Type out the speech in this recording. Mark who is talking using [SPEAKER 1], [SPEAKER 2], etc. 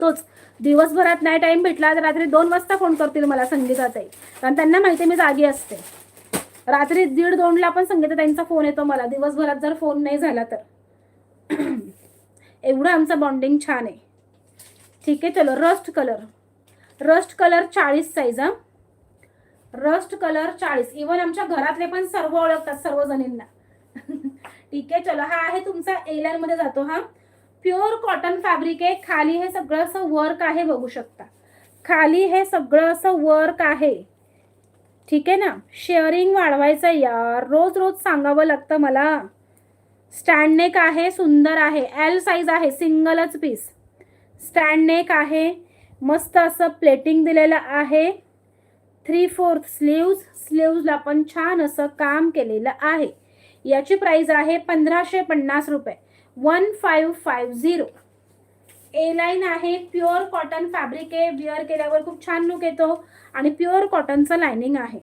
[SPEAKER 1] तोच दिवसभरात नाही टाइम भेटला तर रात्री 2 वाजता फोन करतील मला संगीताताई, कारण त्यांना माहिती मी जागी असते. रात्री 1:30-2ला पण संगीताताईंचा फोन येतो मला, दिवसभरात जर फोन नाही झाला तर. एवढं आमचं बॉन्डिंग छान आहे. ठीक आहे, चलो रस्ट कलर 40 साईज. हा, रस्ट कलर 40. इवन आमच्या घरातले पण सर्व ओळखतात, सर्व जणींना. ठीक आहे, चलो हा आहे तुमचा ए लाईन मध्ये जातो. हा प्युअर कॉटन फॅब्रिक आहे. खाली हे सगळं असं वर्क आहे, बघू शकता. खाली हे सगळं असं वर्क आहे. ठीक आहे ना. शेअरिंग वाढवायचं यार, रोज रोज सांगावं लागतं मला. स्टँड नेक आहे, सुंदर आहे. एल साईज आहे, सिंगलच पीस. स्टँड नेक आहे, मस्त असं प्लेटिंग दिलेलं आहे. 3/4 स्लीव्जला पण छान असं काम केलेलं आहे. याची प्राइस आहे 1550 रुपये. 1550. ए लाईन आहे, प्युअर कॉटन फॅब्रिक आहे. विअर केल्यावर खूप छान लुक येतो आणि प्युअर कॉटनचं लाइनिंग आहे.